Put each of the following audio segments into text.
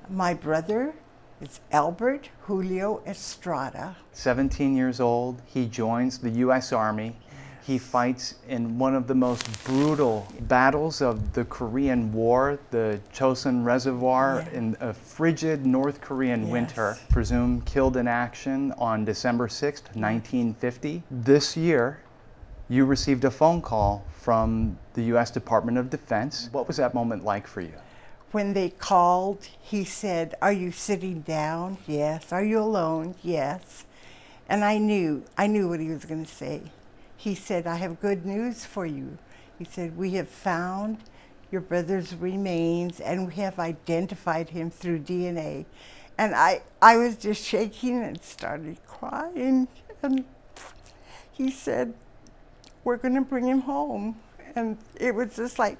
My brother is Albert Julio Estrada. 17 years old, he joins the U.S. Army. He fights in one of the most brutal battles of the Korean War, the Chosin Reservoir, in a frigid North Korean winter. Presumed killed in action on December 6th, 1950. This year, you received a phone call from the U.S. Department of Defense. What was that moment like for you? When they called, he said, "Are you sitting down?" "Yes." "Are you alone?" "Yes." And I knew what he was going to say. He said, "I have good news for you." He said, "We have found your brother's remains and we have identified him through DNA." And I was just shaking and started crying. And he said, "We're going to bring him home." And it was just like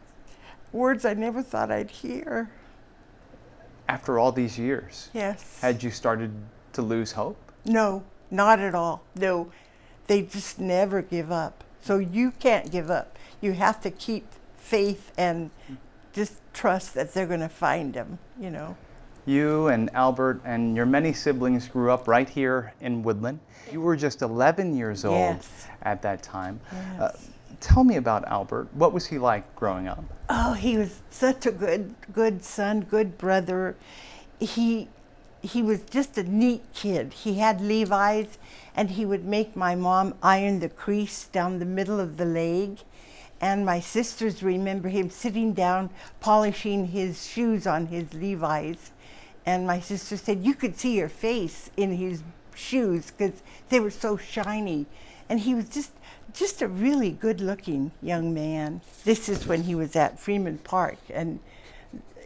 words I never thought I'd hear. After all these years, Yes. had you started to lose hope? No, not at all. No, they just never give up. So you can't give up. You have to keep faith and just trust that they're going to find him, you know. You and Albert and your many siblings grew up right here in Woodland. You were just 11 years old at that time. Yes. Tell me about Albert. What was he like growing up? Oh, he was such a good son, good brother. He was just a neat kid. He had Levi's, and he would make my mom iron the crease down the middle of the leg. And my sisters remember him sitting down, polishing his shoes on his Levi's. And my sister said, you could see your face in his shoes because they were so shiny. And he was just a really good-looking young man. This is when he was at Freeman Park, and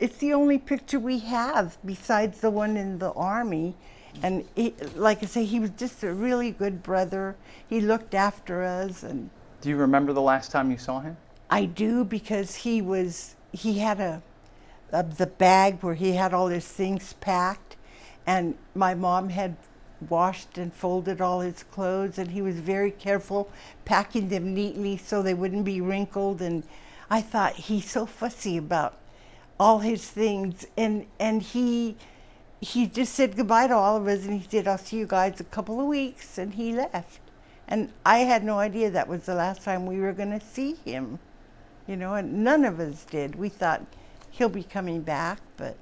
it's the only picture we have besides the one in the Army. And like I say, he was just a really good brother. He looked after us. And do you remember the last time you saw him? I do, because he had the bag where he had all his things packed, and my mom had washed and folded all his clothes, and he was very careful packing them neatly so they wouldn't be wrinkled. And I thought, he's so fussy about all his things, and he just said goodbye to all of us, and he said, "I'll see you guys a couple of weeks," and he left. And I had no idea that was the last time we were going to see him, you know, and none of us did. We thought he'll be coming back, but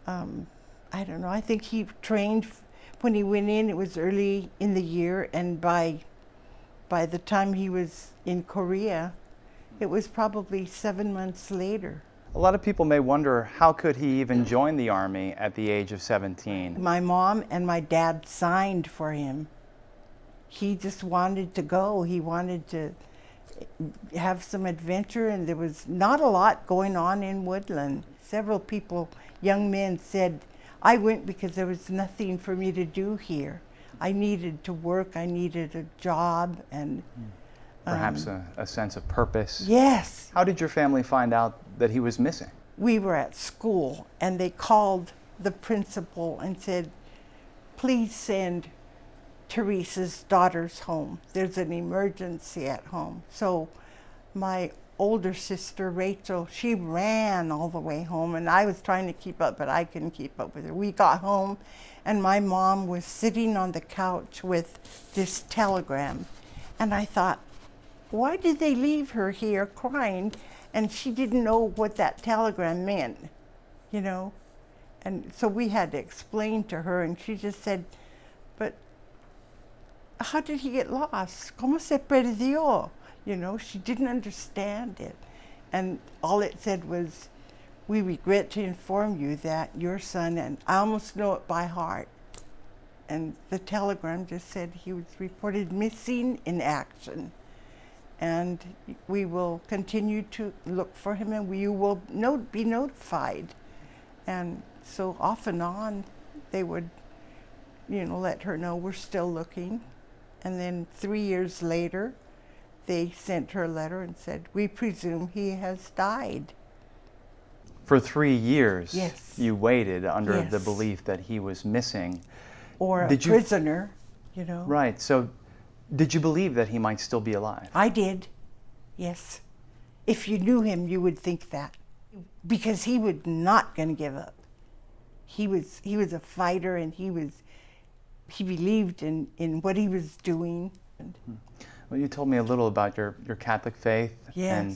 I don't know. I think he trained. When he went in, it was early in the year, and by the time he was in Korea, it was probably 7 months later. A lot of people may wonder, how could he even join the Army at the age of 17? My mom and my dad signed for him. He just wanted to go. He wanted to have some adventure, and there was not a lot going on in Woodland. Several people, young men, said, "I went because there was nothing for me to do here. I needed to work, I needed a job," and perhaps a sense of purpose. Yes. How did your family find out that he was missing? We were at school, and they called the principal and said, "Please send Teresa's daughters home. There's an emergency at home." So my older sister, Rachel, she ran all the way home, and I was trying to keep up, but I couldn't keep up with her. We got home, and my mom was sitting on the couch with this telegram, and I thought, why did they leave her here crying? And she didn't know what that telegram meant, you know? And so we had to explain to her, and she just said, "But how did he get lost? ¿Cómo se perdió?" You know, she didn't understand it. And all it said was, "We regret to inform you that your son," and I almost know it by heart. And the telegram just said he was reported missing in action. And we will continue to look for him, and you will be notified. And so off and on, they would, you know, let her know we're still looking. And then 3 years later, they sent her a letter and said, "We presume he has died." For 3 years, yes, you waited under the belief that he was missing. Or a prisoner, you know. Right. So did you believe that he might still be alive? I did, yes. If you knew him, you would think that. Because he was not going to give up. he was a fighter, and he believed in what he was doing. Well, you told me a little about your Catholic faith. Yes. And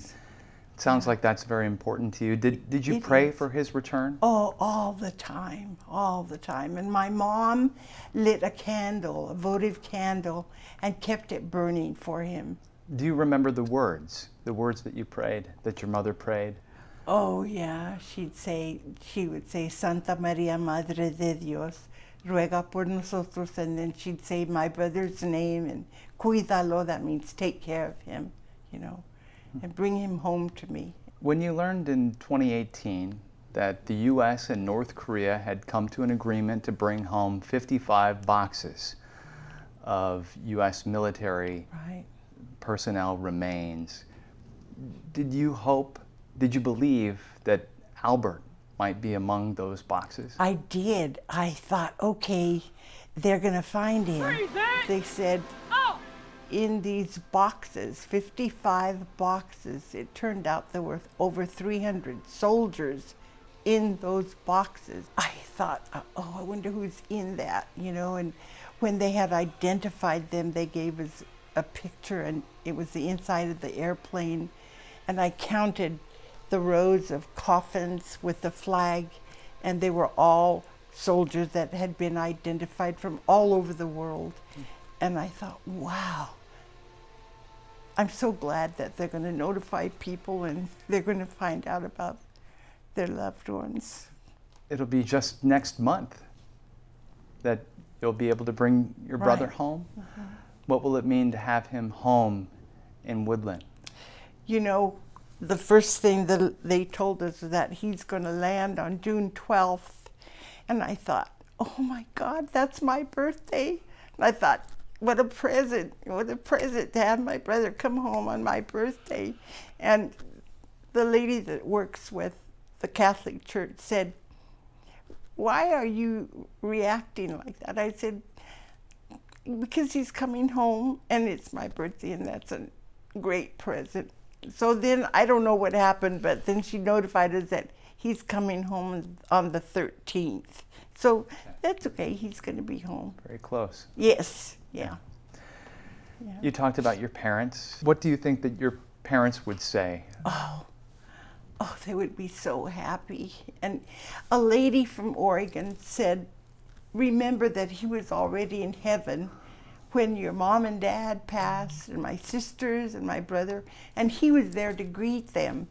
it sounds like that's very important to you. Did you pray for his return? Oh, all the time, all the time. And my mom lit a candle, a votive candle, and kept it burning for him. Do you remember the words that you prayed, that your mother prayed? Oh, yeah. She would say, Santa Maria, Madre de Dios, ruega por nosotros. And then she'd say my brother's name, and cuídalo, that means take care of him, you know, and bring him home to me. When you learned in 2018 that the U.S. and North Korea had come to an agreement to bring home 55 boxes of U.S. military personnel remains, did you believe that Albert might be among those boxes? I did. I thought, okay, they're going to find him. They said, in these boxes, 55 boxes, it turned out there were over 300 soldiers in those boxes. I thought, oh, I wonder who's in that, you know, and when they had identified them, they gave us a picture, and it was the inside of the airplane, and I counted the rows of coffins with the flag, and they were all soldiers that had been identified from all over the world. And I thought, wow, I'm so glad that they're going to notify people and they're going to find out about their loved ones. It'll be just next month that you'll be able to bring your brother home. What will it mean to have him home in Woodland? You know, the first thing that they told us is that he's going to land on June 12th. And I thought, oh my God, that's my birthday. And I thought, what a present to have my brother come home on my birthday. And the lady that works with the Catholic Church said, why are you reacting like that? I said, because he's coming home and it's my birthday and that's a great present. So then I don't know what happened, but then she notified us that he's coming home on the 13th. So that's okay, he's going to be home. Very close. Yes, yeah. You talked about your parents. What do you think that your parents would say? Oh, they would be so happy. And a lady from Oregon said, remember that he was already in heaven when your mom and dad passed, and my sisters and my brother, and he was there to greet them.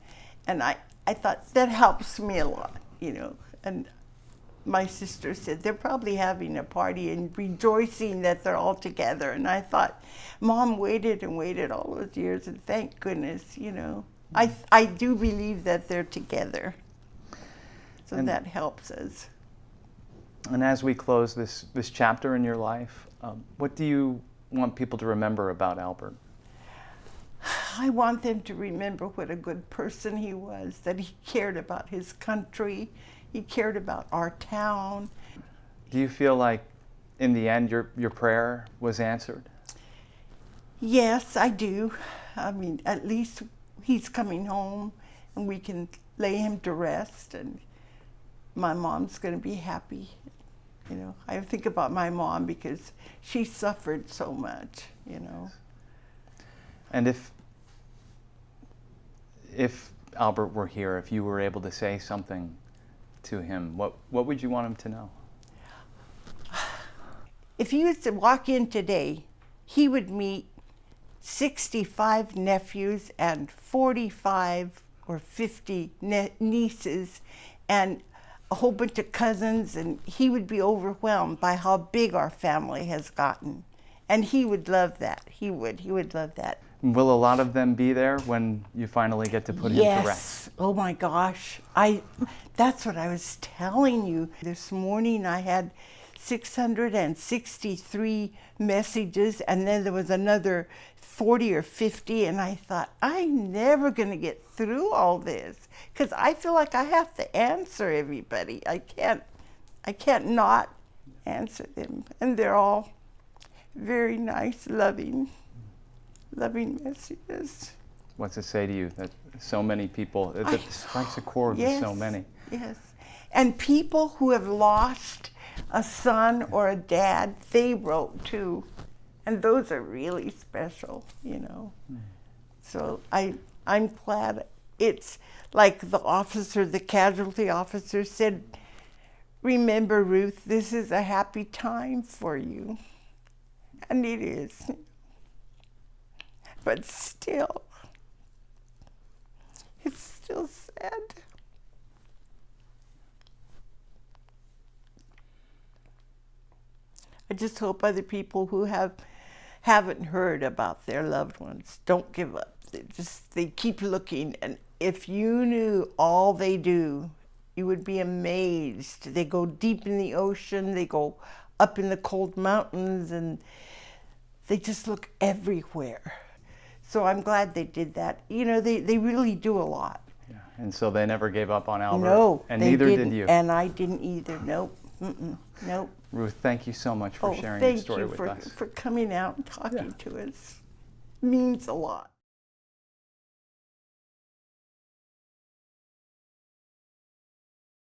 And I thought, that helps me a lot, you know. And my sister said, they're probably having a party and rejoicing that they're all together. And I thought, Mom waited and waited all those years, and thank goodness, you know. I do believe that they're together. So and that helps us. And as we close this chapter in your life, what do you want people to remember about Albert? I want them to remember what a good person he was, that he cared about his country, he cared about our town. Do you feel like in the end your prayer was answered? Yes, I do. I mean, at least he's coming home and we can lay him to rest, and my mom's going to be happy. You know, I think about my mom because she suffered so much, you know. And if Albert were here, if you were able to say something to him, what would you want him to know? If he was to walk in today, he would meet 65 nephews and 45 or 50 nieces and a whole bunch of cousins, and he would be overwhelmed by how big our family has gotten. And he would love that. He would love that. Will a lot of them be there when you finally get to put him to rest? Yes. Oh my gosh. That's what I was telling you. This morning I had 663 messages, and then there was another 40 or 50, and I thought, I'm never going to get through all this because I feel like I have to answer everybody. I can't not answer them, and they're all very nice, loving messages. What's it say to you that so many people, that strikes a chord with so many? Yes, And people who have lost a son or a dad, they wrote too. And those are really special, you know. So I'm glad. It's like the officer, the casualty officer said, remember, Ruth, this is a happy time for you. And it is. But still, it's still sad. I just hope other people who haven't heard about their loved ones don't give up. They keep looking, and if you knew all they do, you would be amazed. They go deep in the ocean, they go up in the cold mountains, and they just look everywhere. So I'm glad they did that. You know, they really do a lot. Yeah. And so they never gave up on Albert? No. And neither did you? And I didn't either. Nope. Nope. Ruth, thank you so much for sharing your story with us. Thank you for coming out and talking to us. It means a lot.